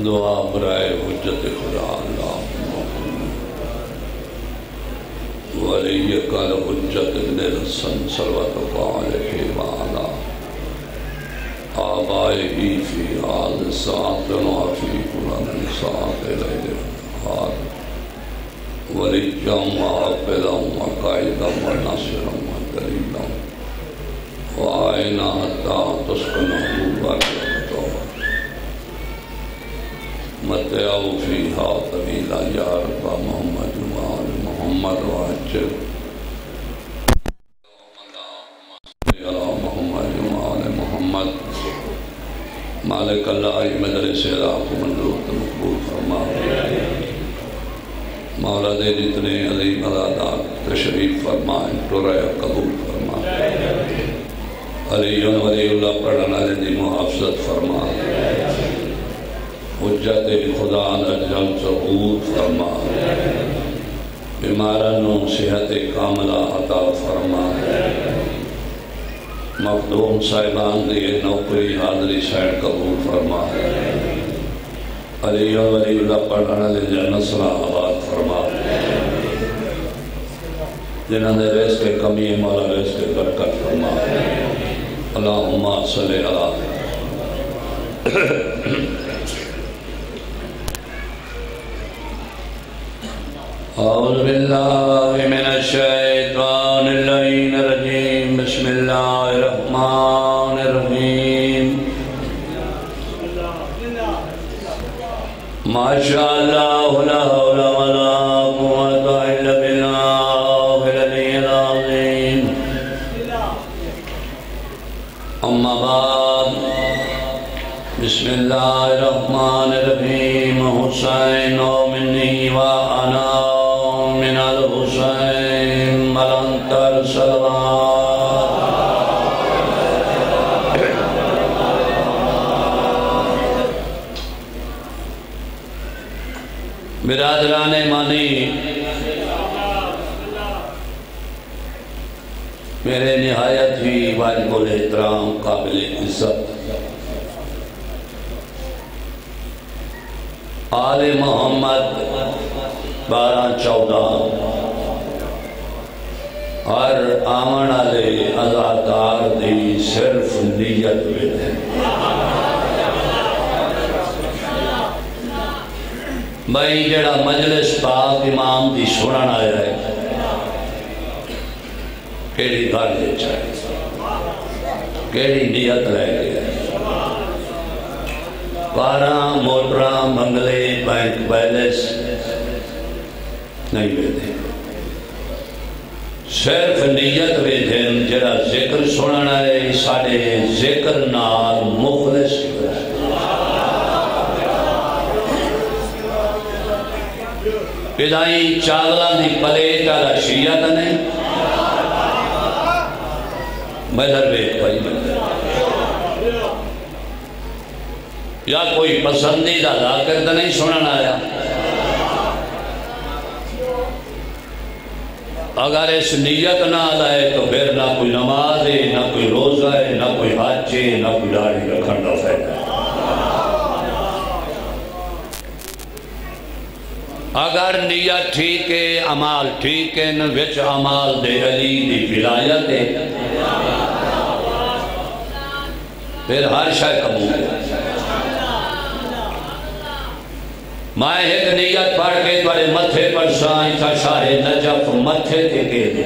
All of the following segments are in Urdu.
دعا برائے حجت خدا اللہم ولی کل حجت ابن الحسن صلوات علیہ وعلا آبائہی فی آل ساعت وفی قرآن ساعت علیہ ولیجا وعافلا وقائدا وناصرا ودلیلا وآئنا حتی تسکنہو برکتو متعو فیہا طویلا یا رب محمد وآل محمد وعجل محمد وآل محمد مالک اللہ مدرس راہ منظور مقبول فرما مولا دے جتنے عظیم عدادات تشریف فرمائیں ٹوریا قبول فرمائیں علی ولی اللہ پڑھنا دی محافظت فرمائیں حجت خدا نجم ثبوت فرمائیں بیمارانوں صحت کاملہ عطا فرمائیں مخدوم صاحبان دیئے نوکری حاضری سائن قبول فرمائیں علی ولی اللہ پڑھنا دے جنت صلاح آباد فرما جنہاں دے رزق کمی مولا رزق برکت فرما اللہم صلی اللہ اعوذ باللہ من الشیطان اللعین الرجیم بسم اللہ الرحمن الرحیم ماشاءاللہ لا حول ولا قوة الا باللہ العلی العظیم اما بعد بسم اللہ الرحمن الرحیم حسین منی وانا من الحسین ملنتر صلوات برادران مانی میرے نہایت ہی واجب الاحترام قابل عزت آل محمد 12-14 ہر آمن علی عزادار دی صرف نیت میں ہے بھائی جڑا مجلس پاک امام دی سنن آیا ہے کیڑی گھر دے چاہے کیڑی نیت رہ گیا ہے 12 موٹراں بنگلے بینک بیلنس نہیں بیٹھے صرف نیت بیٹھے جڑا ذکر سنن آئے ساڑے ذکر نال مخلص پیدائی چاگلہ دی پلیٹ آلا شیعہ تا نہیں مدر بیٹ بھائی یا کوئی پسندیدہ ذاکر تا نہیں سنن آیا اگر اس نیت نہ آئے تو پھر نہ کوئی نماز ہے نہ کوئی روزہ ہے نہ کوئی حج ہے نہ کوئی داڑھی رکھن کا فائدہ ہے اگر نیت ٹھیک ہے عمال ٹھیک ہے وچ عمال دے علی دی ولایت ہے پھر ہر شے قبول ہے میں ایک نیت پڑھ کے بڑے متھے پر سائیں تھا شاہ نجف متھے کے دے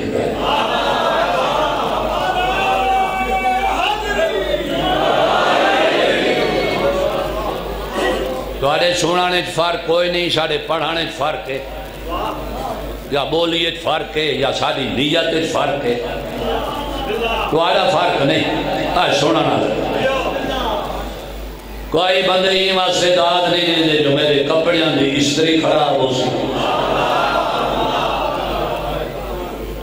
توڑے سنانے فرق کوئی نہیں ساڑے پڑھانے فرق ہے یا بولیت فرق ہے یا ساری نیت فرق ہے توڑا فرق نہیں سنانا کوئی بندے ہی واسے داد نہیں دے جو میرے کپڑیاں دی استری خراب ہو سی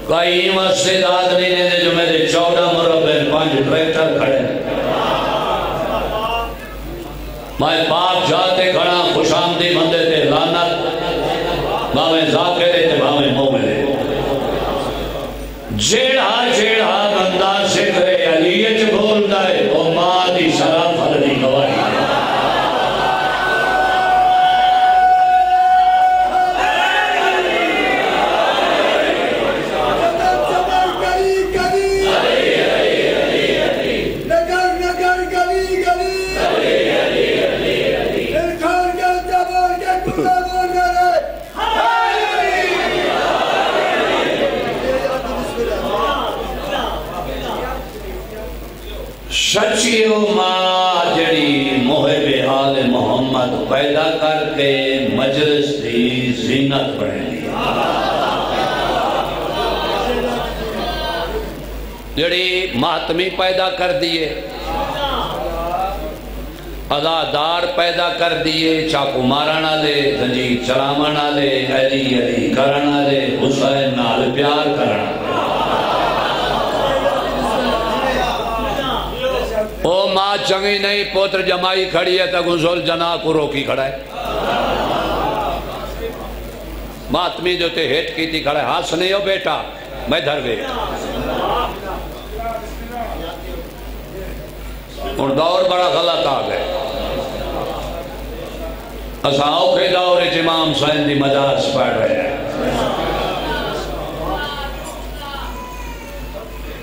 کوئی ہی واسے داد نہیں دے جو میرے 14 مربع 5 ٹریکٹر کھڑے میں پاک جاتے کھڑا خوش آمدی بندے تے لانت باویں ذاکرے تے باویں مومنے جیڑا جیڑا بندہ سکھرے علیت بول دائے وہ ماں دی شرافت دی گواہی سچی ماں جڑی محب آل محمد پیدا کر کے مجلس دی زینت بنے دی، جڑی ماتمی پیدا کر دیے، ادادار پیدا کر دیے، چاقو مارنا لے، زنجیر چلاونا لے، علی علی کرنا لے، حسین نال پیار کرنا لے۔ او ماں چنگی نہیں، پوتر جمائی کھڑی ہے تو غسل جنا کو روکی کھڑا ہے، ماتمی جو تے ہیٹ کی تھی کھڑا ہے، ہاں سنیو بیٹا میں دھر گئے۔ اور دور بڑا غلط آ گئے، اساں اوکھے دور امام حسین دی مجالس پڑھ رہے ہیں،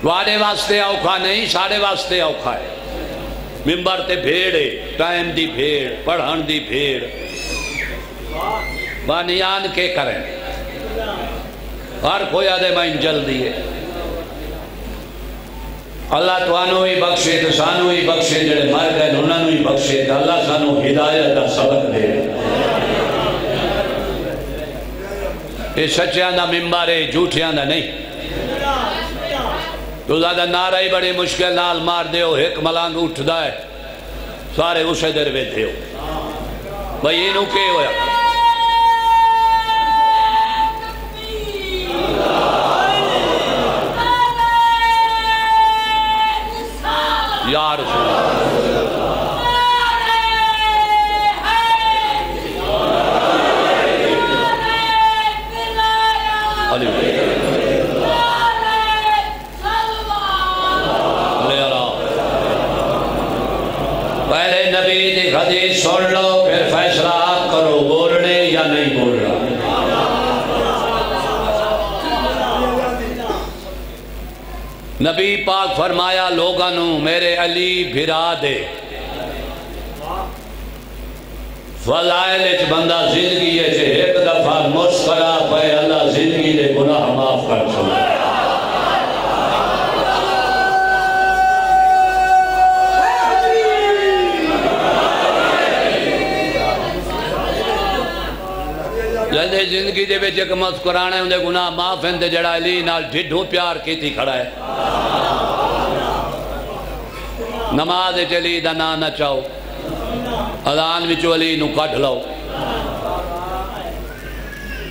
واڑے واسطے اوکھا نہیں، ساڑے واسطے اوکھا ہے۔ ممبر تے بھیڑے، ٹائم دی بھیڑ، پڑھن دی بھیڑ، بانیان کے کریں، ہر کوئی آدھے میں جلدی ہے۔ اللہ توانو ہی بخشے تو سانو ہی بخشے، جڑے مر گئے انہوں ہی بخشے تو اللہ سانو ہدایت دا سبق دے۔ یہ سچیاں دا ممبر ہے، جھوٹیاں دا نہیں۔ تو زیادہ نعرہ ہی بڑی مشکل نال مار دے ہو، ایک ملانگ اٹھ دائے سارے اسے در بیٹھے ہو، بھئی انہوں کے ہویا یا رسول پہلے نبی دی حدیث سن لو، پھر فیصلہ آپ کرو بولنے یا نہیں بولنا۔ نبی پاک فرمایا لوگانو میرے علی بھرا دے، فضائل اچ بندہ زندگی ہے چھے ایک دفعہ مسکرا پہ اللہ زندگی دے گناہ معاف کر سکتا۔ جلدے زندگی دے بچے کہ مسکرانے ہوں دے گناہ معاف ہیں دے جڑا علی نال ڈھڈوں پیار کی تھی کھڑا ہے۔ نماز علی دا نا نہ چاہو، اذان وچو علی نو کٹ لو،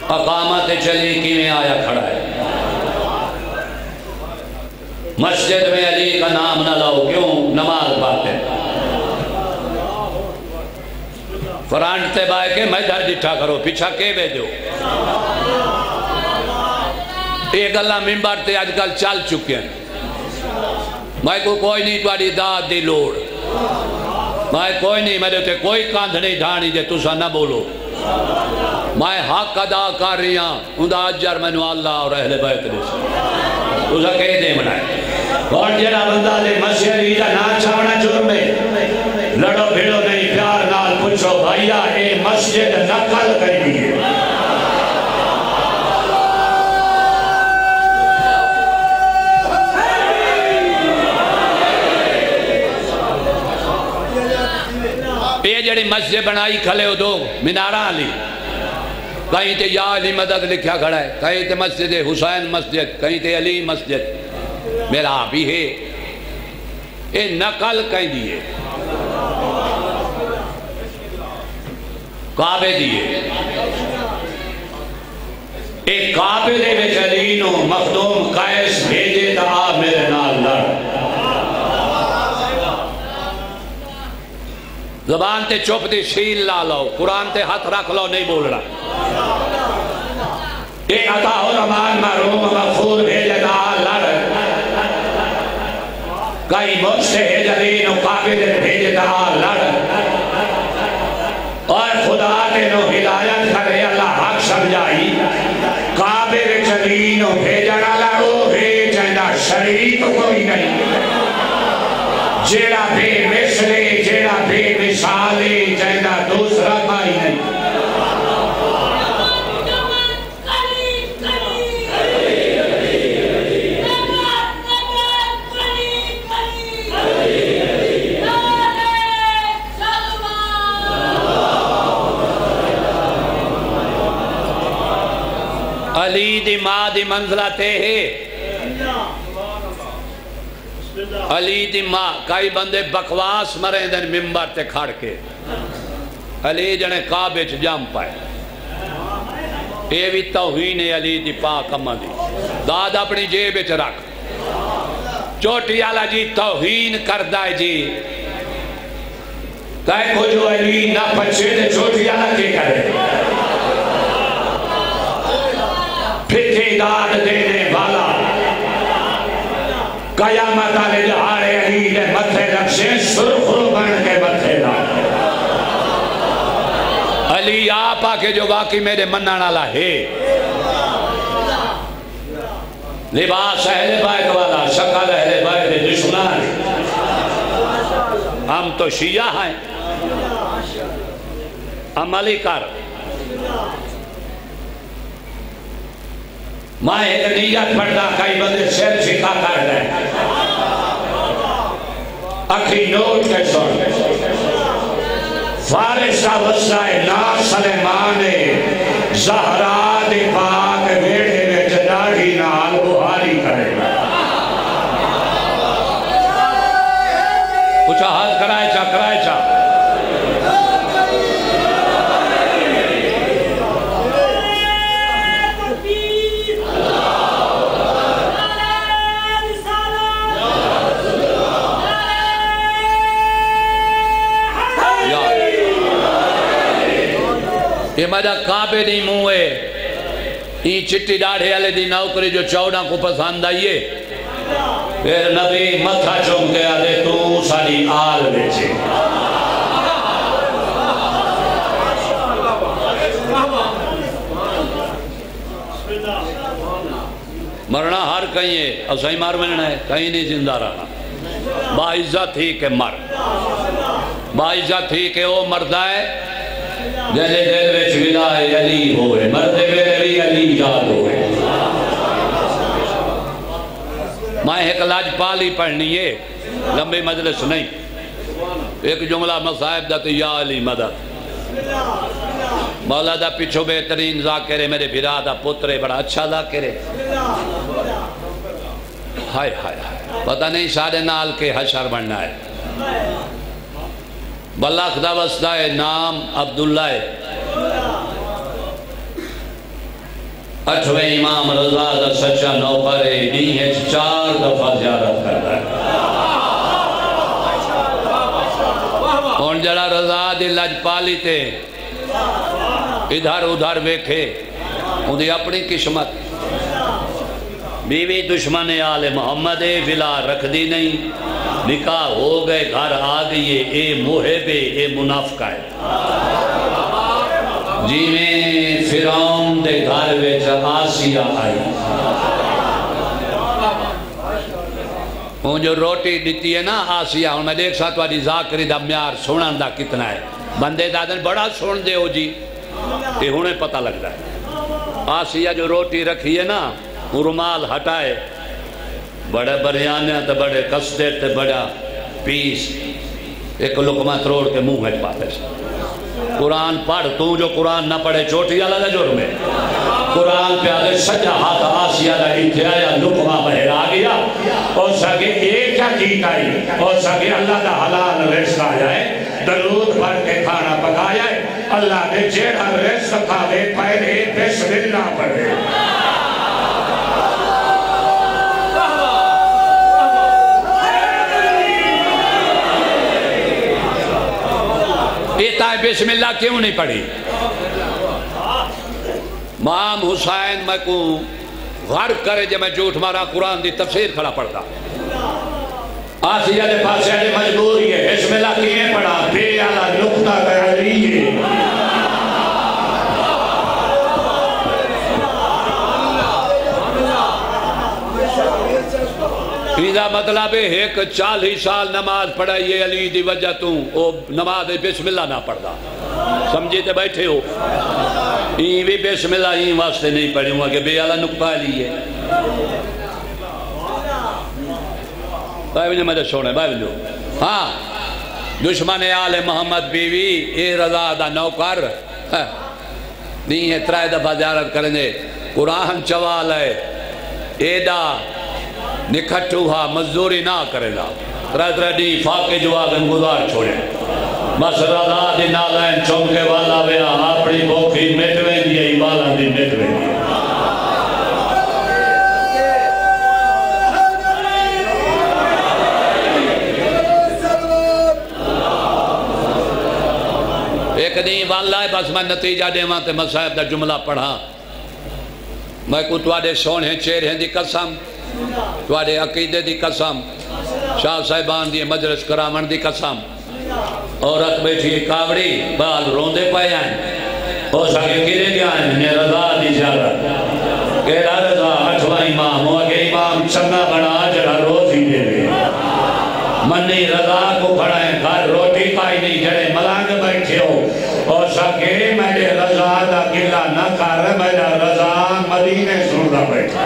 اقامت چلی کیویں آیا کھڑا ہے، مسجد میں علی کا نام نہ لاؤ، کیوں؟ نماز پاتے فرانٹ تے بائے کے میں دھر ڈٹھا کرو، پیچھا کے بے دیو۔ ایک اللہ ممبر تے آج کل چل چکے ہیں، میں کوئی نہیں تواری داد دی لوڑ، میں کوئی نہیں، میرے تے کوئی کاندھ نہیں ڈھانی جے تُسا نہ بولو، میں حق ادا کر رہی ہاں، اندھا اجر میں نو اللہ اور اہل بیت رسول تُسا کہے دے منائے۔ اور جنہ بندہ دے مسجد ایجا نا چھاونا جرم ہے، لڑو بھیڑو نہیں پیار نال پوچھو بھائیا اے مسجد نقل کر دیئے۔ یہ جڑی مسجد بنائی کھلے ہو دو منارہ علی، کہیں تے یا علی مدد لکھا کھڑا ہے، کہیں تے مسجد حسین مسجد، کہیں تے علی مسجد، میرا بھی ہے یہ نقل کہیں دیئے، کعبے دیئے، ایک کعبے دے میں چلینو مخدوم قیس بھیجے تا آپ میرے نال لڑ، زبان تے چوپ دی شیل لا لو، قرآن تے ہاتھ رکھ لو، نہیں بول رہا۔ ایک عطا رحمان محروم مغفور بھیجے تا لڑ، کئی مجتہدین و قابل بھیجے تا لڑ، اور خدا تے نو ہدایت کرے اللہ حق سمجھائی، قابل چلین و بھیجنا لڑو بھیجنا شریک کوئی نہیں، جیڑا بے مثلے جیڑا بے مثالے جیڑا دوسرا بھائی نہیں۔ علی دی ماں دی منزلہ تے ہے علی دی ماں کئی بندے بکواس مرے دن ممبر تے کھڑ کے علی جنے کعبے چ جام پائے اے بھی توہین علی دی پاک اماں دی داد اپنی جیب چ رکھ چوٹی والا جی توہین کردہ ہے جی کہے کو جو علی نہ پچھے دے چوٹی والا کی کرے پھٹی داد دینے والا قیامت آلے جہارے علی نے متھے رکھشے سرخرو بن کے متھے لائے علی آپ آکے جو باقی میرے منن والا ہے لباس اہل بیت والا شکل اہل بیت دشمن ہم تو شیعہ ہیں عملی کر میں ایک نیت پڑھتا کئی بندے سیر شکا کر رہے اکھی نوٹ کے سن فارسہ وسائے نا سلیمان زہرا دی پاک بیٹے میں جداڑی نال بہاری کرے کچھا حال کرائے چا یہ مجھا کعبے نہیں موئے یہ چٹی ڈاڑھے والے دی نوکری جو 14 کو پسند آئیے پھر نبی متھا چوم کے آدھے تو ساری آل بیچے مرنا ہر کہیں ہے اسائی مار مننا ہے کہیں نہیں زندہ رہا باعزت ہی کہ مر باعزت ہی کہ وہ مردہ ہے جیسے دل وچ ولائے علی ہوئے مردے میرے بھی علی یاد ہوئے میں ایک لاج پالی پڑھنی ہے لمبی مجلس نہیں ایک جملہ مصائب دا تو یا علی مدد مولا دا پچھو بہترین ذاکرے میرے بھرا دا پترے بڑا اچھا ذاکرے ہائے ہائے ہائے پتہ نہیں سارے نال کے حشر بننا ہے بلخ دا وسطہ نام عبداللہ اٹھویں امام رضا دا سچا نوکر دین ہے 4 دفعہ زیارت کرتا ہے اور جڑا رضا دی لج پالی تے ادھر ادھر بیکھے انہیں اپنی قسمت بیوی دشمن آل محمد ولا رکھ دی نہیں نکاح ہو گئے گھر آ گئی اے محبے اے منافقہ ہے جی میں فرعون دے گھر وچ آسیہ آئی وہ جو روٹی دیتی ہے نا آسیہ ہوں میں دیکھ ساتھ والی ذاکری دا میار سنن دا کتنا ہے بندے دادن بڑا سن دے ہو جی یہ ہونے پتہ لگتا ہے آسیہ جو روٹی رکھی ہے نا وہ رومال ہٹائے بڑے بریانے تے بڑے کستے تے بڑا پیس ایک لقمہ تروڑ کے منہ ہے پاتے سے قرآن پڑھ تو جو قرآن نہ پڑھے چوٹی اللہ دا جرم ہے قرآن پہ آدھے سجا ہاتھ آسیہ دا انتہایا لقمہ بہر آ گیا اور سکے ایک کیا چیتا ہی اور سکے اللہ دا حلال رزق آ جائے درود پڑھ کے کھانا پکایا ہے اللہ نے جیڑا رزق کھاوے پہلے بسم اللہ پڑھے بسم اللہ کیوں نہیں پڑھی امام حسین میں کو غرق کرے جب میں جھوٹ مارا قرآن دی تفسیر کھڑا پڑھتا آسیہ دے پاسے آنے مجبوری ہے بسم اللہ کیوں پڑھا بے آلہ نقطہ تعالی ہے ایدہ مطلب ہے ایک 40 سال نماز پڑھائیے علی دی وجہ تو وہ نماز بسم اللہ نہ پڑھتا سمجھے بیٹھے ہو این بھی بسم اللہ این واسطے نہیں پڑھی ہوا کہ بے آلہ نقطہ علی ہے بھائی بجھے مجھے چھوڑے بھائی بجھو ہاں دشمن آل محمد بیوی اے رضا دا نوکر نہیں ہے 3 دفعہ زیارت کرنے قرآن چوال ہے ایڈا نکھٹو ہا مزدوری نہ کرے دا تردی فاقے جو آگن گزار چھوڑے بس رضا دی نالین چونکے والا ویا اپنی بوکھی مٹویں دیئے بالا دی مٹویں دیئے ایک دن والا ہے بس میں نتیجہ دے وہاں تے مصاحب دا جملہ پڑھا میں کو توڑے سونے چہرے دی قسم توڑے عقیدے دی قسم شاہ صاحبان دی مجلس کرامن دی قسم عورت بیٹھی کاوڑی بال روندے پائے آئیں ہو سکے گرے گیا ہیں نے رضا دی زیارت کہہ رضا اٹھوا امام ہو اگے امام چنگا بنا جڑا روز ہی دے دے منی رضا کو پڑھائیں گھر روٹی پائی نہیں جڑے ملانگ بیٹھے ہو اور سکے میرے رضا دا گلہ نہ کر میرا رضا مدینے سنگا بیٹھا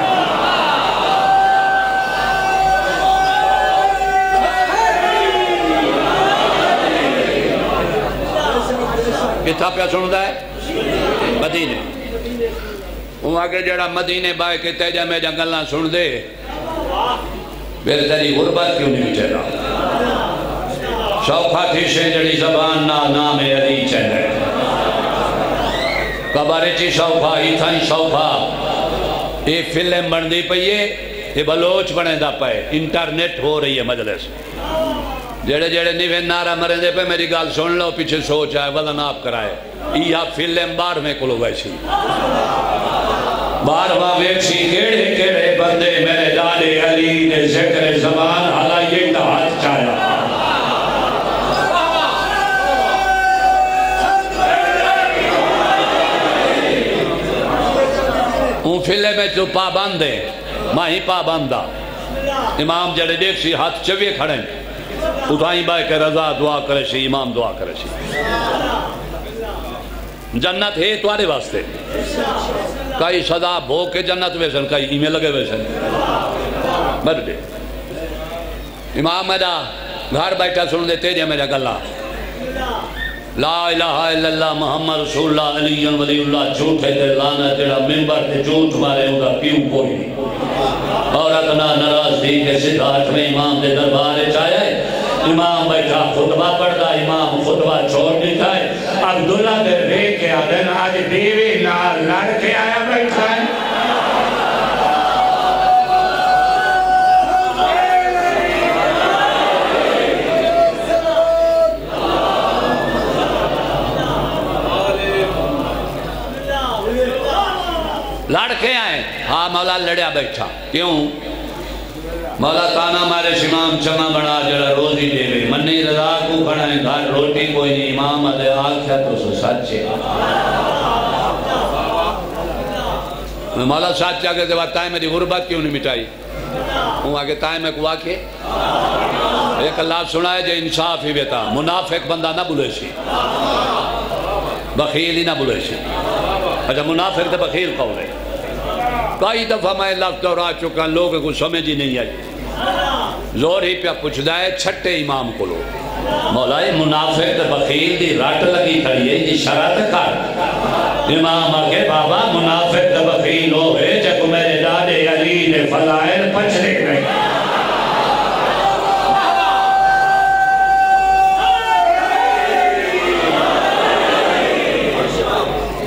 کتھا پہ سندا ہے مدینے وہاں کے جڑا مدینے بائے کے تیجہ میں جنگلنا سن دے میرے تیری غربت کیوں نہیں چلا شوقہ تھی سے جڑی زبان نام علی چلے کبارے چی شوقہ ہی تھا شوقہ ایک فلم بندی پئیے یہ بلوچ بنے دا پائے انٹرنیٹ ہو رہی ہے مجلس جڑے جڑے نیوین نارا مرے دے پہ میری گال سن لو پیچھے سوچ آئے وزن آپ کرائے یہ فلم بار میں کلو ویسی بار ماں ویکسی کیڑے کیڑے بندے میرے ڈالے علی نے ذکر زمان حالا یہ تا ہاتھ چایا ان فلم میں تو پابند ہے ماں ہی پابندہ امام جڑے دیکھ سی ہاتھ چوئے کھڑے اتھائیں بائے کہ رضا دعا کرے سی امام دعا کرے سی جنت ہے توارے واسطے کئی صدا بھو کے جنت ویسن کئی ایمیں لگے ویسن بر دے امام میرا گھر بیٹھا سن دے تیجے میرا گلہ لا الہ الا اللہ محمد رسول اللہ علی ولی اللہ جھوٹے دے لانا تیرا ممبر تے جھوٹ مارے ہوگا پیوں کوئی نہیں اور اتنا نراز دی کہ صدارت میں امام دے دربارے چاہے امام بیٹھا خطبہ پڑھتا امام خطبہ چھوڑ دیتا ہے عبداللہ دے رے کے آدھن آج بیوی نال لڑ کے آیا بیٹھا ہے لڑ کے آئے ہاں مولا لڑیا بیٹھا کیوں مولا تانا مارے امام چمہ بڑا جڑا روزی دے گئے منی رضا کو کھڑائیں گھر روٹی کوئی نہیں امام عدے آکھا تو سو سچے مولا سچا کہتے ہیں تائیں میری غربت کیوں نہیں مٹائی ہوں آگے تائیں میں کو آکھے ایک اللہ سنا ہے جو انصاف ہی بیتا منافق بندہ نہ بلے سی بخیل ہی نہ بلے سی اچھا منافق تو بخیل قول ہے کئی دفعہ میں لفظ اور آ چکا لوگوں کو سمجھ ہی نہیں آئی زور ہی پہ پوچھ دائے چھٹے امام کو لو مولائی منافق بخیل دی رٹ لگی کھڑی ہے دی شرط کر امام آگے بابا منافق بخیل ہو گئے جب میرے دادے علی نے فلائل پچھلے نہیں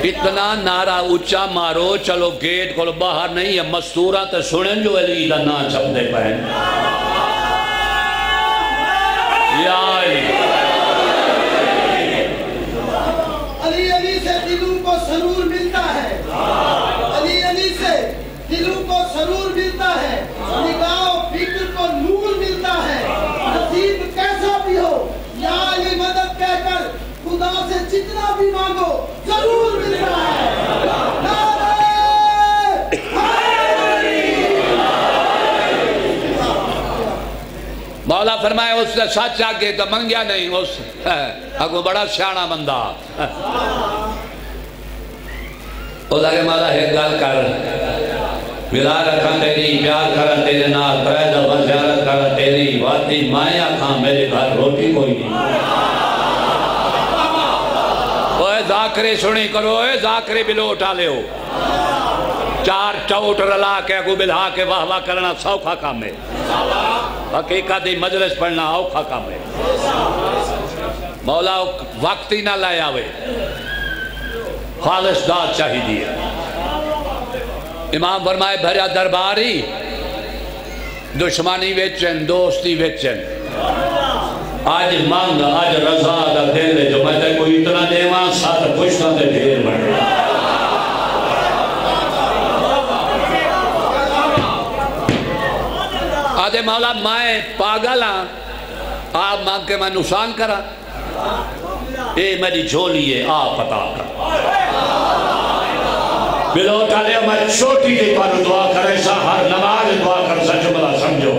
اتنا نعرہ اچھا مارو چلو گیٹ کو باہر نہیں ہے مستورہ تے سنیں جو علی دا نا چھپ دے پہن یا علی علی سے دلوں کو سرور ملتا ہے علی علی سے دلوں کو سرور ملتا ہے نگاہ و فکر کو نور ملتا ہے نصیب کیسا بھی ہو یا علی مدد کہہ کر خدا سے جتنا بھی مانگو ضرور ملتا ہے مولا فرمائے اس سے سچ آگے تو منگیا نہیں اس اگو بڑا سیانا بندہ اس آگے مولا ہے گل کر ملا رکھا تیری پیار کرا تیرے نال پید وزیارت کرا تیری واتی مائیں آکھاں میرے گھر روٹی کوئی نہیں اوہ ذاکرے سنی کرو اوہ ذاکرے بلو اٹھا لے ہو چار چوٹ رلا کے اگو بلھا کے واہ واہ کرنا سوکھا کام ہے، حقیقتی مجلس پڑھنا اوکھا کام ہے۔ مولا وقت ہی نہ لائے آوے، خالص داد چاہی دیئے۔ امام فرمائے بھریا درباری دشمانی ویچن دوستی ویچن، آج مانگ آج رضا دا دل ہے جو میں تے کوئی اتنا دیوان ساتھ پشتہ دے دیر بڑھ رہا۔ آدھے مولا میں پاگل ہاں، آپ مانگ کے میں نقصان کرا، اے میری جھولی ہے آپ پتا کر۔ بلو تعالیٰ میں چھوٹی دی پر دعا کرے سا ہر نماز دعا کر سا جملہ سمجھو۔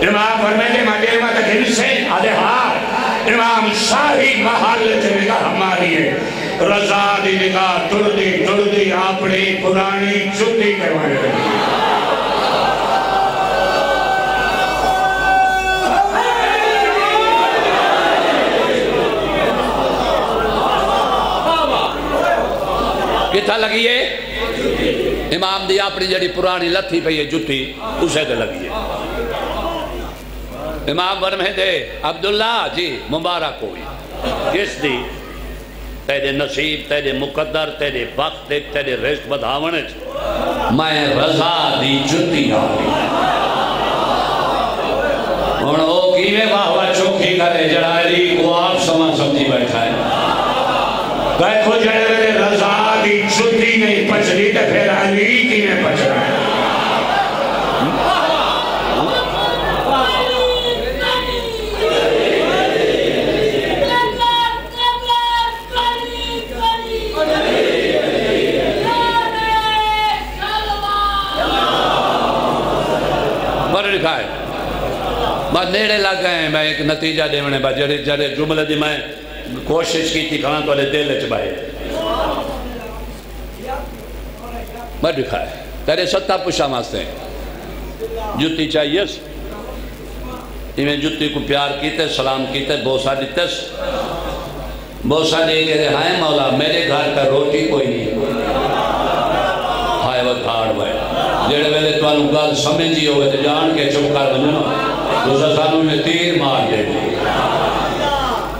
امام فرمیدے مجھے مت گھر سے آدھے ہاں امام ساری محل سے نگاہ ہماری ہے، رضا دی نگاہ ٹردی اپنی پرانی چھٹی کے مانے کتھا لگی ہے؟ امام دی اپنی جڑی پرانی لتھی پہ یہ جتی اسے دے لگی ہے۔ امام فرمے دے عبداللہ جی مبارک ہوئی، کس دی؟ تیرے نصیب، تیرے مقدر، تیرے وقت، تیرے رزق بدھاونے میں رضا دی جتی آگئی۔ انہوں او کیوے واہ واہ چوکھی کرے جڑا علی کو آپ سمجھی بیٹھا ہے، دیکھو جڑے میرے رضا دی چھٹی نہیں پچھلی تے پھر علی کی میں پچھ رہا ہے۔ بڑھ لکھا ہے میں نیڑے لگ گئے ہیں، میں ایک نتیجہ دے میں جڑے جملے دی میں کوشش کی تھی کھانا تو لے دل چبائے میں دکھا ہے تیرے ستہ پوچھا ماستے ہیں جتی چاہیے میں جتی کو پیار کیتے سلام کیتے بوسا دیتے بوسا دے کے ہائے مولا میرے گھر کا روٹی کوئی نہیں ہائے وہ گھاڑ بھائی جڑے ویلے تو آنو گال سمجھی ہوئے تھے جان کے چپ کر بنو دوسرا سانوں میں تیر مار دے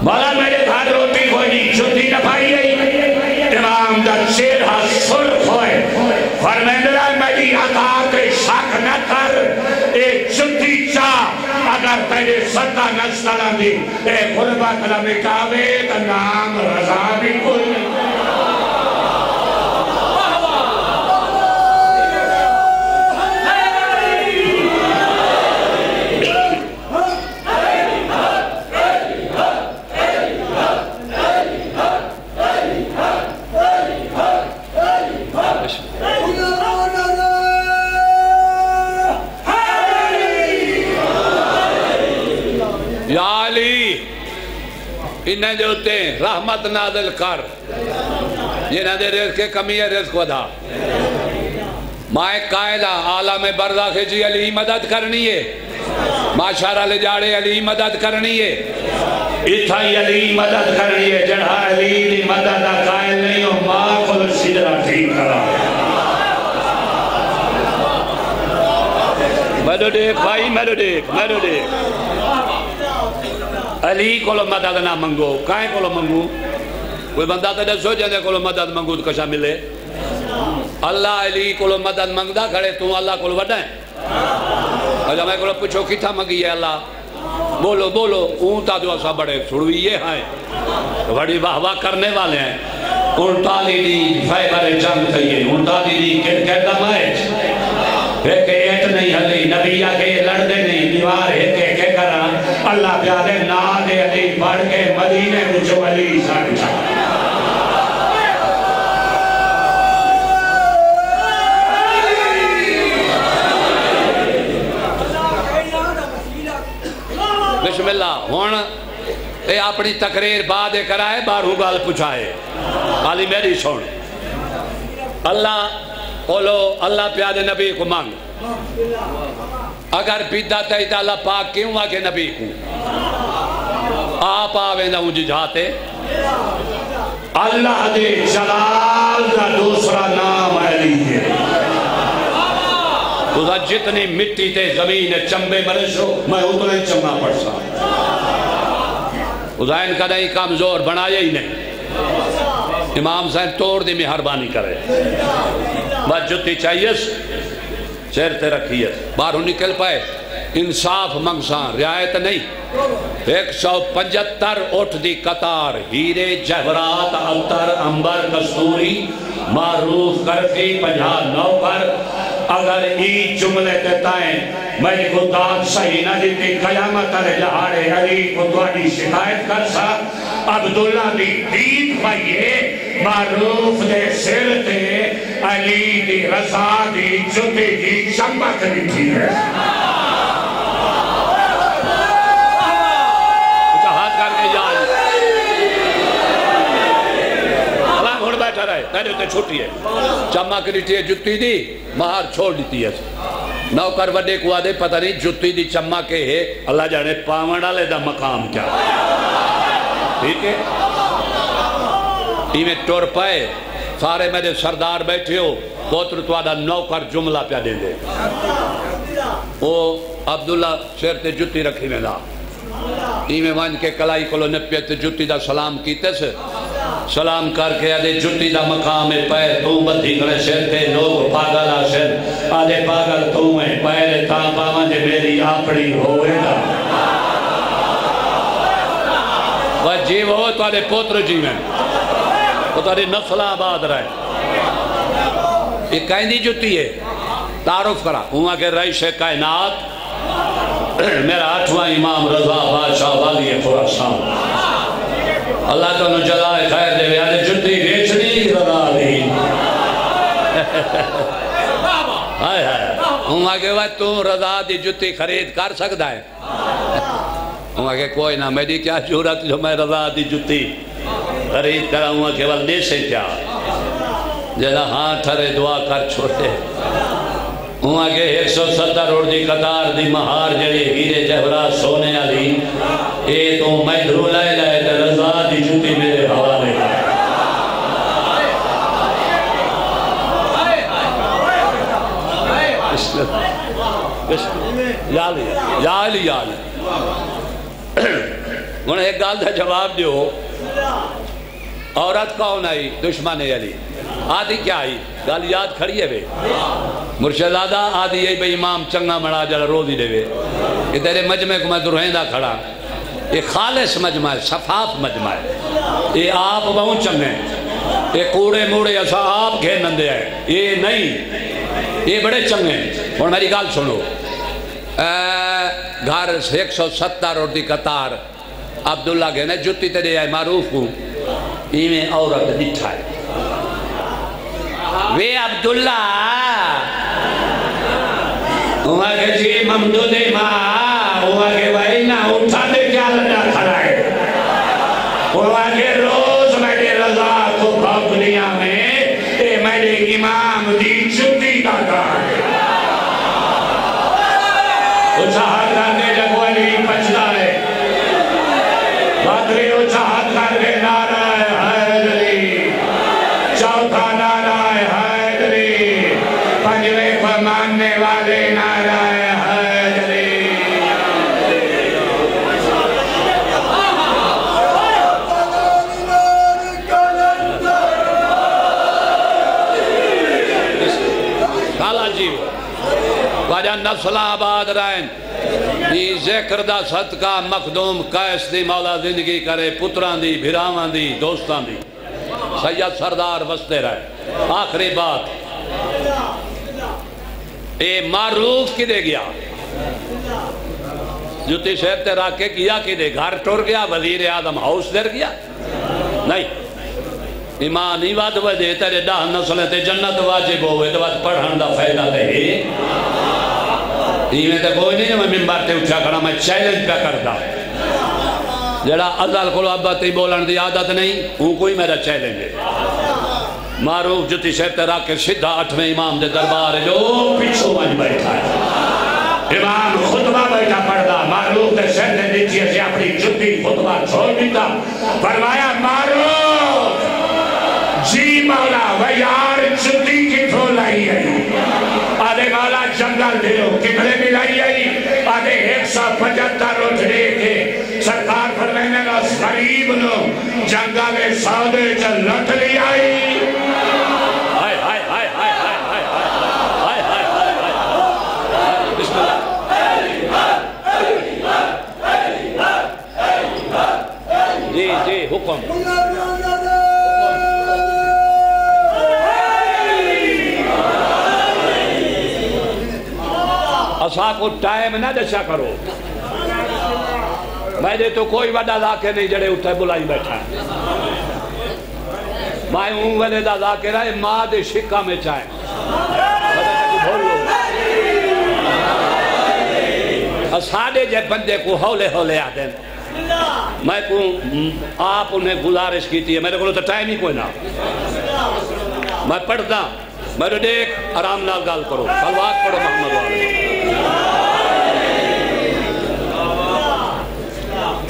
مولا میرے گھر روٹی کوئی نہیں جتی نہ پائی گئی امام دا چہرہ سرخ ہوئے فرمیندرہ میری عطا کے شک نہ کر ایک جتی چاہ اگر تیرے ستہ نسترہ دی ایک غربت نہ مٹاوے تا نام رضا بھی کوئی نہیں انہیں جو ہوتے ہیں رحمت نازل کر جنہیں دے رزق کے کمی ہے رزق ودا مائے قائلہ عالم برزہ سے جی علی مدد کرنی ہے معاشرہ لے جاڑے علی مدد کرنی ہے اتھائی علی مدد کرنی ہے جڑا علی دی مدد قائل نہیں ہو ماں کو سدرہ ٹھیک کرا میرے دیکھ بھائی میرے دیکھ علی کو لو مدد نہ منگو کائیں کو لو منگو کوئی بندہ تے دسو جاندے کو لو مدد منگو تو کشا ملے اللہ علی کو لو مدد منگدا کھڑے تو اللہ کو لو وڈا ہے اجا میں کو لو پوچھو کتھا منگی ہے اللہ بولو اون تا جو اسا بڑے چھڑوئی یہ ہیں بڑی واہ واہ کرنے والے ہیں انتالی دی فائبر جنگ تھئیے انتالی دی کہتا مائج ایک ایٹ نہیں حلی نبی آگے لڑنے نہیں دیوار ایک کرا اللہ پیارے ناد علی پڑھ کے مدینے مجھو علی سانچا بسم اللہ ہون اے اپنی تقریر بعد کرائے بارہو گال پچھائے خالی میری سن اللہ بولو اللہ پیارے نبی کو مانگ اگر پیدا تیتا اللہ پاک کیوں آگے نبی کو آپ آوے نہ مجھے جاتے اللہ دے جلال کا دوسرا نام علی ہے تُھا جتنی مٹی تے زمین چمبے مرشو میں اتنے چمہ پڑ سا حسین کا نہیں کمزور بنایا ہی نہیں امام حسین توڑ دی مہربانی کرے بس جتی چاہیے شیر تے رکھیے باہر نکل پائے انصاف منگسان رعایت نہیں 175 اٹھ دی قطار ہیرے جہورات عطر انبر کستوری معروف کرتی 50 نوکر اگر ای جملے دیتائیں میں کو داد صحیح نہ دیتی قیامت علی لہارے علی کو دواری شکایت کر سا عبداللہ دی دید پائیے معروف دے سر تے علی دی رضا دی جتے دی چمک دیتی ہے ہاتھ کر کے جائے اللہ گھڑ بیٹھا رہے تیرے تے چھوٹی ہے چمک دیتی ہے جتی دی مہار چھوڑ دیتی ہے نوکر وڈے کو آدھے پتہ نہیں جتی دی چمک ہے اللہ جانے پاونڈا لے دا مقام کیا ٹھیک ہے میں ٹور پائے سارے میرے سردار بیٹھے ہو پوتر تو آدھا نوکر جملہ پیا دے دے وہ عبداللہ شیر تے جتی رکھی میں دا میں وان کے کلائی کلو نپیت جتی دا سلام کیتے سے سلام کر کے آدھے جتی دا مقام پیر تو بدھی کرے شیر تے لوگ پاگل آشر آدھے پاگل تو میں پیر تا پاواں جے میری آپڑی ہوئے دا وہ جیو ہو تو آدھے پوتر جیویں وہ تو آدھے نسلہ آباد رہے یہ کہیں دی جتی ہے تعارف کرا ہوں کہ رئیس کائنات میرا 8واں امام رضا بادشاہ والی خراسان اللہ تو انہوں جلائے خیر دے آدھے جتی بیچنی رضا دی ہوں کہ وہ تو رضا دی جتی خرید کر سکتا ہے ہوں کہ کوئی نہ میری کیا جورت جو میں رضا دی جتی خرید کرا ہوں کہ والدے سے کیا جیسا ہاں ٹھرے دعا کر چھوٹے ہوں کہ 170 روڑ دی قطار دی مہار جڑی ہیرے جہورات سونے علی اے تو میں دھرو لائے لائے تے رضا دی جتی میرے حوالے یا علی انہیں ایک گال دا جواب دیو عورت کون آئی دشمن علی آدھی کیا آئی گال یاد کھڑی ہے بے مرشدادہ آدھی یہ بے امام چنگا مڑا جڑا رو دی دے بے یہ تیرے مجمع کو میں درہیندہ کھڑا یہ خالص مجمع ہے صفاف مجمع ہے یہ آپ بہت چنگے یہ کوڑے موڑے ایسا آپ گھے نندے ہیں یہ نہیں یہ بڑے چنگے ہیں اور میری گال سنو گھر 170 اور دی قطار عبداللہ گھنے جتی تیرے آئے معروف ہوں میں عورت دٹھا ہے وے عبداللہ ہوا کہ جی ممدود ماں ہوا کہ بھائی نہ اٹھا دے کیا لڑا کھڑا ہے ہوا کہ روز میرے رضا کو بھاپنیا میں اے میرے امام دی جتی کا کار اچھا ہاتھ کرنے جب ولی پچھتا ہے بادری اچھا ہاتھ کرنے نعرہ حیدری چوتھا نعرہ حیدری پنجوے کو ماننے والے نعرہ حیدری کالا جیو واجہ نسلہ آباد رائن یہ ذکر دا صدقہ مخدوم قیس دی مولا زندگی کرے پتران دی بھراوان دی دوستان دی سید سردار بستے رہے آخری بات اے معروف کی دے گیا جوتی شہر تے راکے کیا کی دے گھر ٹور گیا وزیر اعظم ہاؤس در گیا نہیں ایمان ہی وعد وجہ تیرے ڈاہ نسلیں تے جنت واجب ہوئے تو بات پڑھن دا فائدہ دے میں تے کوئی نہیں میں ممبر تے اٹھا کرنا میں چیلنج پہ کرتا جڑا ازل کو ابا تی بولن دی عادت نہیں ہوں کوئی میرا چیلنج ہے معروف جتی شہر تے راکے سدھا 8ویں امام دے دربار جو پیچھو من بیٹھا ہے امام خطبہ بیٹھا پڑھتا معروف تے شہر تے نیچے سے اپنی جتی خطبہ چھوڑ دیتا فرمایا معروف جی مولا ویار جتی کی پھولائی ہے آدھے مولا جنگا نال دیو کتنے ملائی آئی آدھے 175 اٹھ دے کے سرکار فرمائنے گا غریب نو جنگا لے سودے چل لٹ لی آئی ہائے ہائے ہائے ہائے ہائے ہائے ہائے ہائے ہائے ہائے بسم اللہ جی جی حکم اسا کو ٹائم نہ دسیا کرو میں نے تو کوئی وڈا ذاکر نہیں جڑے اٹھے بلائی بیٹھا ہے میں ہوں ویلے دا ذاکر ہے ماں دے شکا میں چاہے اساڑے جے بندے کو ہولے ہولے آدھیں میں کو آپ انہیں گزارش کی تھی میرے کو تو ٹائم ہی کوئی نہ میں پڑھتا میرے دیکھ آرام نال گال کرو سلوات پڑھو محمد والے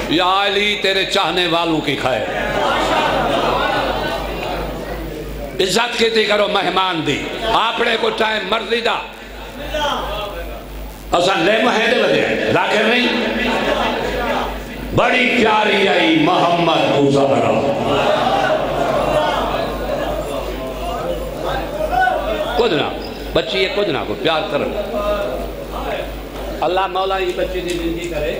یا علی تیرے چاہنے والوں کی خیر عزت کیتی کرو مہمان دی آپڑے کو ٹائم مرضی دا اصلا لے مہیدے بدے ذاکر نہیں بڑی پیاری آئی محمد کو زہرہ کدنا بچی ہے کدنا کو پیار کرو اللہ مولا یہ بچی دی زندگی کرے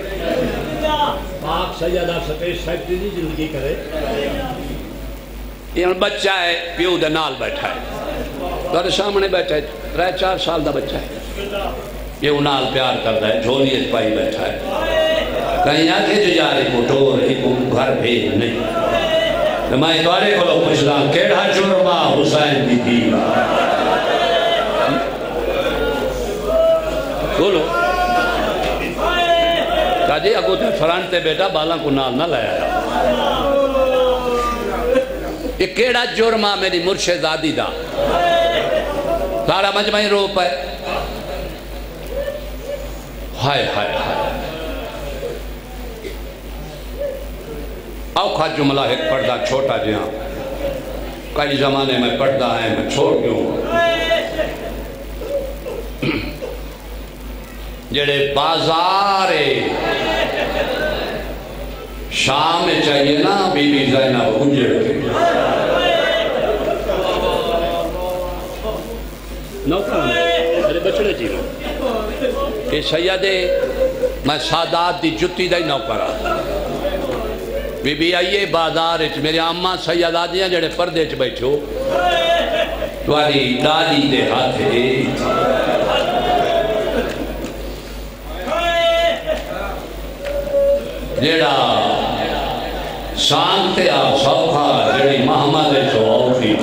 پاک سیدہ سپیش صاحب دی زندگی کرے یہ بچہ ہے پیو دے نال بیٹھا ہے گھر سامنے بیٹھا ہے 3-4 سال دا بچہ ہے یہ انال پیار کرتا ہے جھولیت پائی بیٹھا ہے کہیں آگے جو جارے کو ٹور ہی کو گھر بھیج نہیں میں دوارے کو لوگ پوچھلان کیڑا جرمہ حسین دی دیوا بولو کہا جی اگو تے فرانتے بیٹا بالاں کو نال نہ لائے آیا یہ کیڑا جرمہ میری مرشد آدی دا سارا مجمعی رو پائے ہائے ہائے ہائے اوکھا جملہ ایک پردہ چھوٹا جہاں کئی زمانے میں پردہ ہے میں چھوڑ گیوں جڑے بازارے شام میں چاہیے نا بی بی زینب اجڑ کے نوکران میرے بچڑے چیلوں یہ سیدے میں سادات دی جتی دائی نوکران بی بی آئیے بازار میرے اممہ سیدادیاں جڑے پردے چ بیٹھو تواری ڈالی دے ہاتھے جڑا شانتے آپ سوکھا جڑی محمد سو آوٹی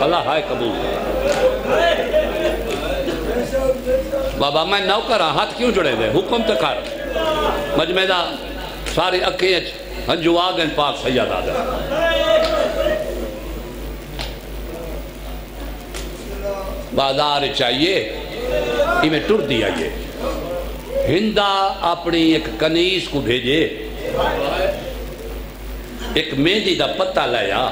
اللہ ہائے قبول بابا میں نوکرہ ہاتھ کیوں جڑے دے حکم تکار مجمع دا ساری اکیچ ہنجو آگن پاک سید آدھا بازار چاہیے ہی میں ٹر دیا یہ ہندہ اپنی ایک کنیس کو بھیجے ایک مہندی دا پتہ لیا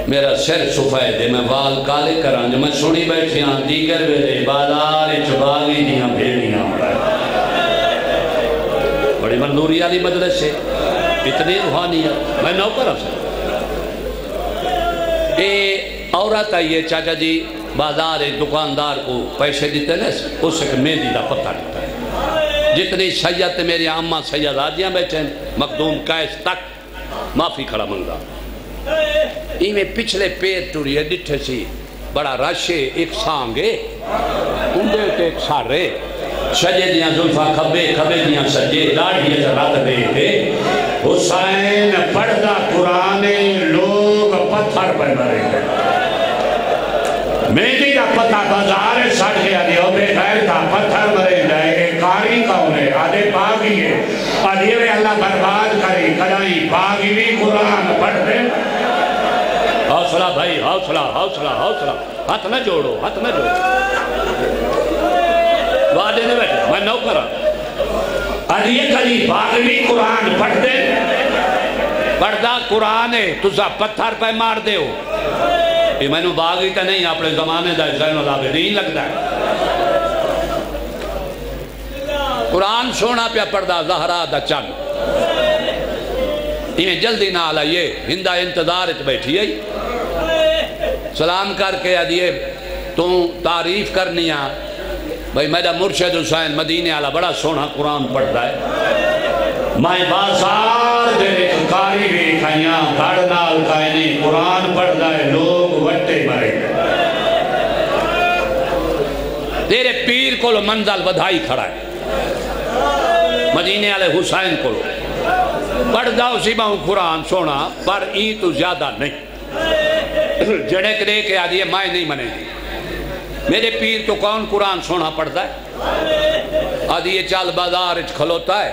میرا سر سفید ہے میں وال کالے کران جو میں سنی بیٹھی ہاں دیگر ویلے بازار چباغی دیاں بھیڑیاں بڑی منظوری علی مدرس سے اتنی روحانیت میں نوکرہ سے اے عورت آئیے چاچا جی بازار دکاندار کو پیسے دیتے ہیں اس سے مہندی دا پتہ دیتا ہے جتنی سید میری اممہ سید آدیاں بیٹھے ہیں مقدوم قیس تک معافی کھڑا منگا ای میں پچھلے پیر ٹوری ہے ڈٹھے سی بڑا راشے ایک سانگے اندے تو ایک سارے سجے دیاں ظلفہ کھبے کھبے دیاں سجے داڑھی رات دے دے حسین پڑھدا قرآن لوگ پتھر پر مرے گئے میری کا پتہ بازار سڑ گیا دیو بے خیر کا پتھر مرے جائے ایک کاری کاؤنے آدھے باغی ہے آدھے اللہ برباد کرے کڑائی باغی بھی قرآن پڑھ دے حوصلہ بھائی حوصلہ حوصلہ حوصلہ ہاتھ نہ جوڑو ہاتھ نہ جوڑو وعدے نے بیٹھے میں نوکرہ آدھے کڑی باغی بھی قرآن پڑھ دے پڑھدا قرآن ہے تُسا پتھر پہ مار دے ہو یہ میں نے باغی تا نہیں اپنے زمانے دا زین العابدین لگتا ہے قرآن سونا پیا پڑھدا زہرا دا چن انہیں جلدی نہ آئیے ہندہ انتظار اچ بیٹھی آئی سلام کر کے آدھیے تو تعریف کرنی آ بھئی میرا مرشد حسین مدینے والا بڑا سونا قرآن پڑھتا ہے میں بازار دے کاری بھی کھائیاں گھڑ نال کھائنی قرآن پڑھتا ہے لوگ وٹے مرے تیرے پیر کو لو منزل بدھائی کھڑا ہے مدینے والے حسین کو لو پڑھدا اسی باؤں قرآن سونا پر ای تو زیادہ نہیں جڑک دے کے آدھی میں نہیں منے گی میرے پیر تو کون قرآن سونا پڑھتا ہے آدھی یہ چال بازار اچھ کھلوتا ہے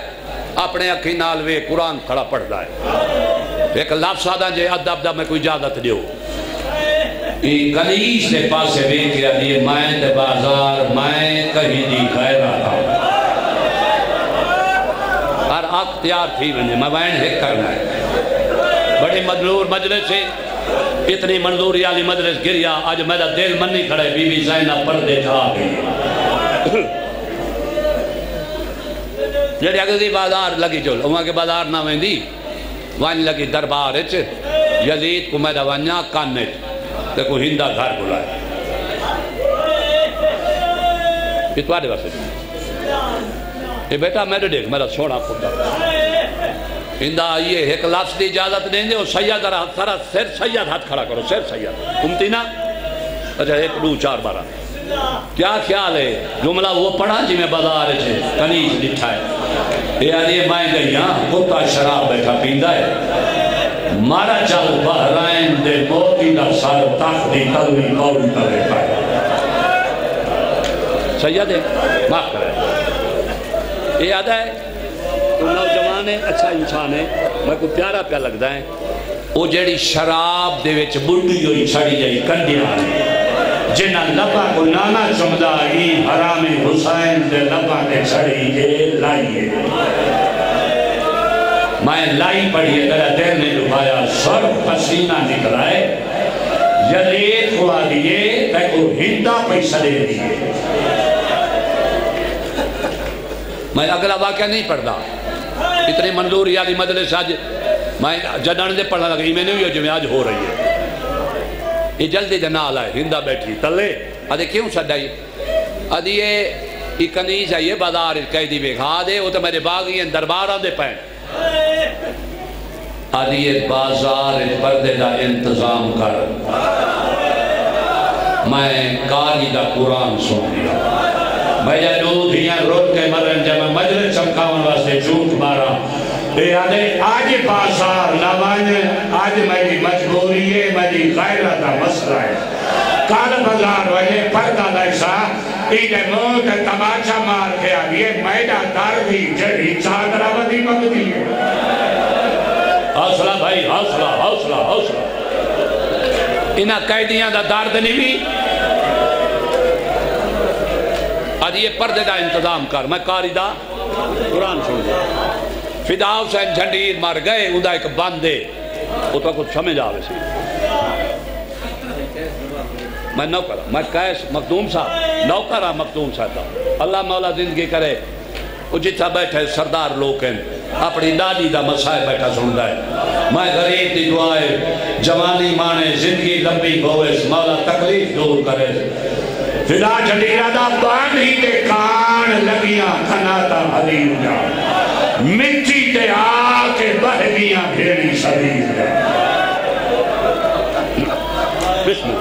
اپنے اکھی نال وے قرآن کھڑا پڑھتا ہے ایک لفظ آدھا جے ادب دا میں کوئی اجازت دیو کنیز دے پاسے وے کے آدھی میں دے بازار میں کہیں دی غیر آتا ہوں ہر اختیار تھی میں وین ہیک کرنا ہے بڑی مدلور مجلس سے اتنی منظوری والی مجلس گریا آج میرا دل من نہیں کھڑے بی بی زینب پردے تھا گئی جڑی اگلی بازار لگی چل وہاں کے بازار نہ ویندی وان لگی دربار اچ یزید کو میرا وانیا کانت دیکھو ہندہ گھر بلائے اتوارے واسے یہ بیٹا میرے دیکھ میرا سونا خدا ہندہ آئیے ایک لفظ دی اجازت دیں دے اور سید سارا سر سید ہاتھ کھڑا کرو سر سید کمتی نا اچھا ایک دو چار بارہ کیا خیال ہے جملہ وہ پڑھا جی میں بازار چھے کنیز لٹھا ہے یہ آدھے میں گئی ہاں کتا شراب بیٹھا پیندہ ہے مارا چل بحرائن دے موتی دا سار تاک دی تلوی قوم کا بیٹھا ہے سید ہے معاف کرے یہ آدھا ہے تو نوجوان ہے اچھا انسان ہے میں کو پیارا پیا لگتا ہے وہ جیڑی شراب دے وچ بڑی ہوئی چھڑی جائی کنڈیاں جنہ لبا کو نانا چمدہ ہی حرام حسین دے لبا دے چھڑی اے لائیے میں لائی پڑھی ہے میرا دل نے لبایا سر پسینہ نکلائے یزید کو آدھیے تیکو ہندہ پیسہ دے دیئے میں اگلا واقعہ نہیں پڑھتا اتنی منظوری والی مجلس آج میں جدن دے پڑھنا لگا میں نہیں ہوئی جو میں آج ہو رہی ہے یہ جلدی جنال آئے ہندہ بیٹھی تلے آدھے کیوں سڈائی آدھے یہ کنیز ہے یہ بازار قیدی بے کھا دے وہ تو میرے باغی ہیں دربارہ دے پہن آدھے یہ بازار پردے دا انتظام کر میں کاری دا قرآن سن لیا میں جنود ہی ہیں روٹ کے مرن جب میں مجلس چمکاؤں واسے جھوٹ مارا اے آدھے آج بازار نوانے آج میری مجبوری ہے میری غیرہ دا مسئلہ ہے کال بازار وجہ پردہ دیسا ایجے موت تماچا مار کے آگئے میڈا دار بھی جڑی چادرہ ودی مگدی ہے حوصلہ بھائی حوصلہ حوصلہ حوصلہ انہا قیدیاں دا دارد نہیں بھی آج یہ پردے دا انتظام کر میں کاری دا قرآن سن دے فدا حسین جھنڈیر مار گئے اندھا ایک باندے وہ تو کچھ سمجھ آوے سی میں نوکرہ میں قیس مخدوم صاحب نوکرہ مخدوم صاحب اللہ مولا زندگی کرے وہ جتھا بیٹھے سردار لوگ ہیں اپنی دادی دا مسائل بیٹھا سن ہے میں غریب دی دعائے جوانی مانے زندگی لمبی گوئے مولا تکلیف دور کرے فدا جھنڈیرہ دا باندھی تے کان لگیاں کھناتا حدیر جا مٹی تے آکے بہگیاں بھیڑی صدیر جا بسم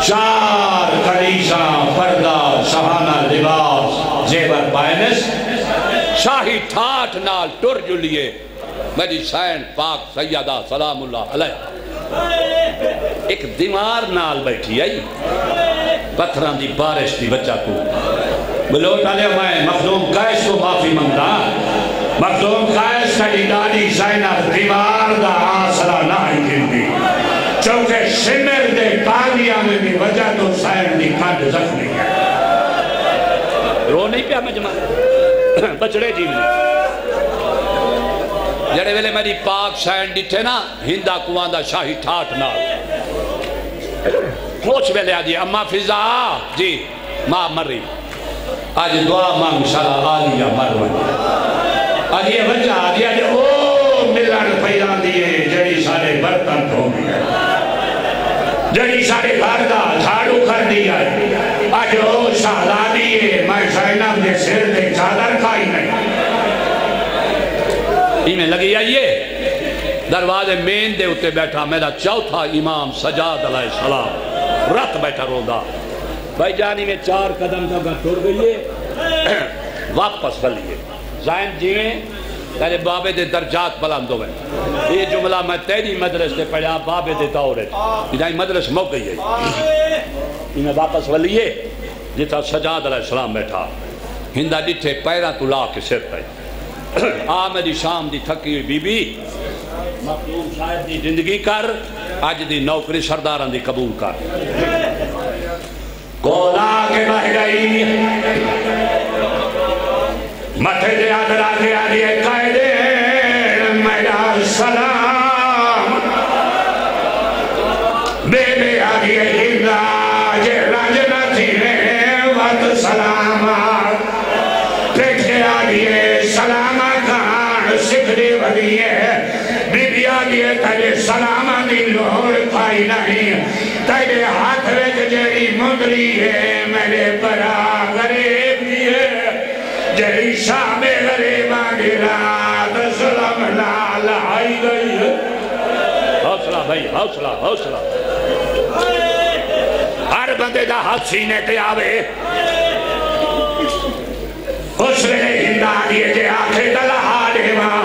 چار کڑیشاں پردہ شہانہ لباس زیور بائنس شاہی ٹھاٹ نال ٹر جلیے میری سین پاک سیدہ سلام اللہ علیہ ایک دیوار نال بیٹھی آئی پتھران دی بارش دی بچہ کو بلوٹ علیہ میں مخدوم قیس کو معافی منگتا مخدوم قیس کا دادی زینب دیوار دا آسرا نہ ہی گرتی چونکہ شمر دے پالیاں میں بھی وجہ تو سین دی کھنڈ زخمی ہے رو نہیں پیا مجمع بچڑے جی میں جڑے ویلے میری پاک سین ڈٹھے نا ہندہ کوان دا شاہی ٹھاٹ نال پوچھ ویلے آجی اما فضا جی ماں مر رہی آج دعا مانگ شالا آلیا مروانی آج یہ وجہ آج یہ او ملن پیان دیئے جڑی سارے برتن ہو گئے جڑی سارے گھردہ جھاڑو کر دیا آج او شالا دیئے میں زینب دے سر دے چادر کھائی نہیں ہی میں لگی آئیے دروازے مین دے اتے بیٹھا میرا چوتھا امام سجاد علیہ السلام رت بیٹھا رو دا بھائی جانی میں 4 قدم کا ٹور گئیے واپس بلیے زائن جیویں تیرے بابے دے درجات بلند ہوئے یہ جملہ میں تیری مدرس دے پڑھا بابے دے دورے ادھائی مدرس موقع گئی ہے میں واپس بلیے جتا سجاد علیہ السلام بیٹھا ہندہ ڈٹھے پیرہ تو لا کے سر پہ آ میری شام دی تھکی ہوئی بی بی مخدوم صاحب دی زندگی کر آج دی نوکری سرداران دی قبول کر گولا کے بہ گئی مٹھے دے آدھرا دے آدھے قائدے میرا سلام بے بے آدھے ہندہ جے راجنہ تھینے وقت سلامات پیٹھے آدھے سلامہ کھان سکھ دے ودیے بی بی آدھے تجھے سلامہ دی لوڑ پائی نہیں تیرے ہاتھ ویچ جیڑی مندری ہے میرے برا غریب ہے جیڑی شام غریباں دی رات ظلم نال آئی گئی ہے حوصلہ بھائی حوصلہ حوصلہ ہر بندے دا ہاتھ سینے تے آوے اس ویلے ہندہ دیئے جے آنکھیں دلہا دے ماں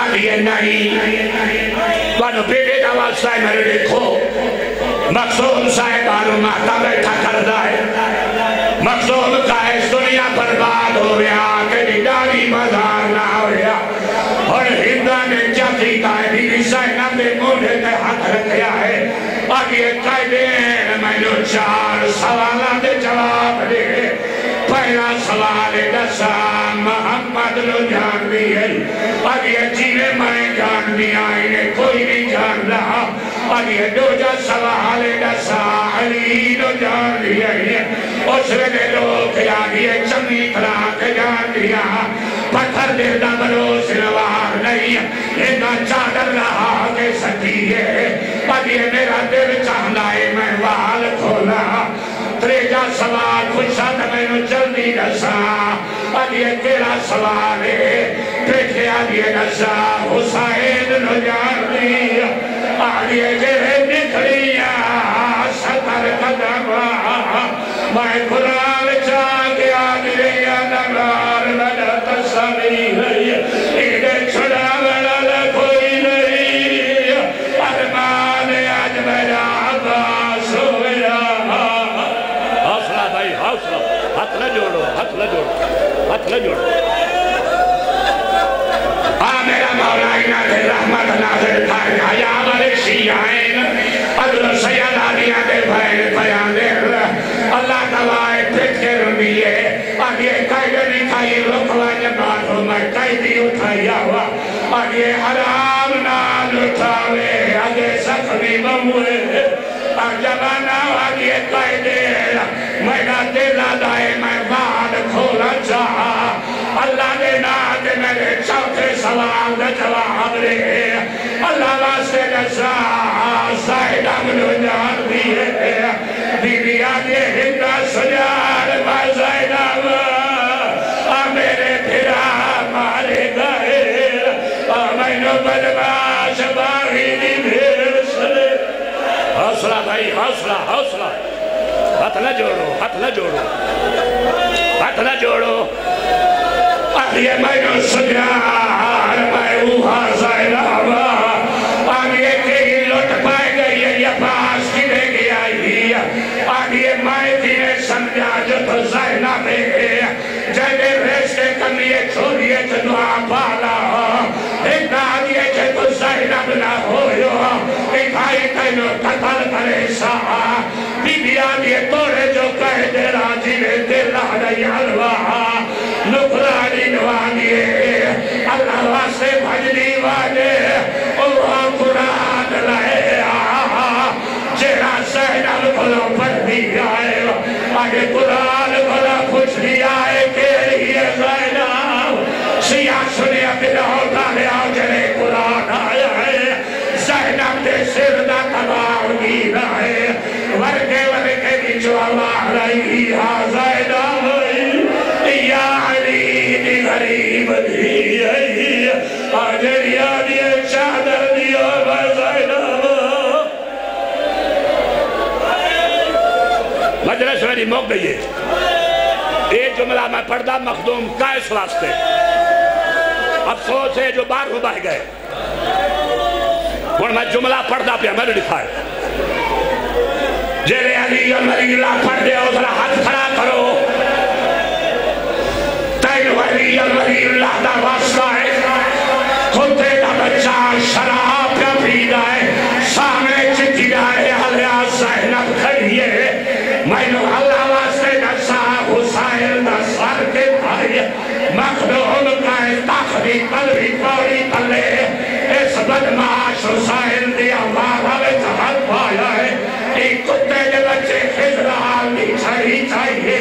آدھیے نہیں بانو بیٹے دا واسطہ ہے میرے دیکھو مقصود صاحبانو ماتا بیٹھا کردہ ہے مقصود کا اس دنیا برباد ہو گیا کہ ڈالی مزار نہ ہو گیا اور ہندہ نے جاتی کا ہے بیوی زینب نے موڑے تے ہاتھ رکھیا ہے آگے قائدین میں نے 4 سوالہ دے جواب دے پہلا سوال دسا محمد نو جان دی ہے آگے جیوے میں جان دی آئینے کوئی نہیں جان رہا آگے دوجہ سوال دسا علی نو جان دی ہے اس ویلے لوگ آگے چمی طرح کے جان دیا پتھر دل دا بلوس نوار نہیں اینا چادر رہا کے سکی ہے آگے میرا دل چاہنا ہے میں وال کھولا تریجا سوال خوشا تھا میں نے جلدی نسا آگے تیرا سوال ہے پیٹھے آگے نسا حسین نو جان دی آگے جرے نکھلیا ستر قدم میں قرآن چاہ کے آگے یا نگار لڑا تصوی ہے ایڈے چھڑا بڑا کوئی نہیں ارمان آج میرا عباس ہویا حوصلہ بھائی حوصلہ ہاتھ نہ جوڑو ہاتھ نہ جوڑو ہاتھ نہ جوڑو میرا مولا دے رحمت نازل فرما یا والے شیعین عدل سید علیہ دے بھائن بیان دے اللہ دوائے پھٹ کے رمیے آگے قائدہ نہیں کھائی رکھوائے بات ہو میں قائدی اٹھایا ہوا آگے حرام نال اٹھاوے آگے سخمی بموے جبانا آگے قائدے میرا دل آدھائے میں بعد کھولا چاہا اللہ نے ناد میرے چوتھے سوال دا جواب رہے اللہ واسطے نسا سائدہ منو جان دیئے بیوی آگے ہندہ سجار بازائدہ میرے پھرا مارے گئے میں نو بدباش باغی دی بھیر سلے حوصلہ بھائی حوصلہ حوصلہ ہاتھ نہ جوڑو ہاتھ نہ جوڑو ہاتھ نہ جوڑو آگے میں نو سجار میں اوہا زائدہ آگے کئی لوٹ پائے گئی ہے یہ پاس کی دے گیا ہی آگے میں تیرے سمجھا جو تو زائدہ میں جائے رشتے کمیے چھوڑیے تو دعا پالا ایک آگے چھے تو زائدہ بنا ہوئے ایک آئی تینو قتل کرے سا بی بی آگے توڑے جو کہے دے راجی میں دل آگئی حلوہ نکرانی نوانیے اللہ واسے بھجنی والے اوہاں قرآن لائے جیرا سہنال کھلو پر بھی آئے مک گئی ہے ایک جملہ میں پڑھدا مخدوم قیس واسطے افسوس ہے جو بار ہو بہ گئے میں جملہ پڑھدا پیا میں نے لکھا ہے جیرے علی ولی اللہ پڑھ دے ذرا ہاتھ کھڑا کرو تین ولی اللہ دا واسطہ ہے کھوتے دا بچہ شراب کا پیدا ہے سامنے چٹیا ہے حلیا زینب کھڑی ہے میں نے اللہ واسطے دسا حسین دا سر کے بھائی مخدوم کا تاخری قلبی پوری تلے اس بدماش حسین دیا مارا میں جہاں پایا ہے ایک کتے کے بچے خضرال بھی چھڑی چاہیے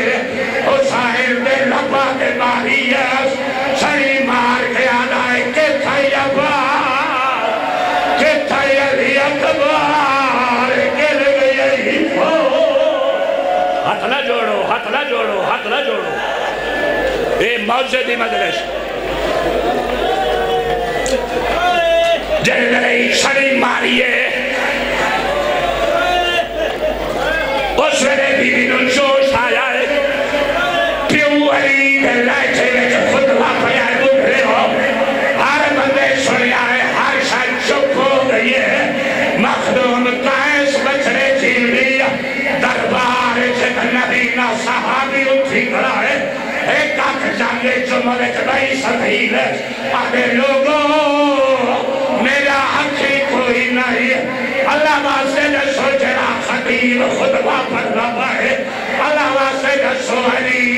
حسین دے لبا کے ماری ہے چھڑی مار کے آنا ہے کہ تھائی عبار کہ تھائی علی اکبار کہ لگئی ہی پو ہاتھ نہ جوڑو ہاتھ نہ جوڑو ہاتھ نہ جوڑو اے موجودی مجلس جنہی چھڑی ماریے اس ویلے بیوی نو جوش آیا ہے پیو علی دے لائٹے وچ خطبہ پیا گزرے ہو ہر بندے سنیا ہے ہر شاید چپ ہو گئی ہے مخدوم قیس بچڑے جھیلی دربار سے نبی نہ صحابی اٹھی کھڑا ہے ایک آنکھ جانگے جملے چبائی سبھیل آدھے لوگوں میرا حقی کوئی نہیں اللہ واسطے جو سوچنا خطیب خطبہ پر رہا ہے اللہ واسطے جو سوہری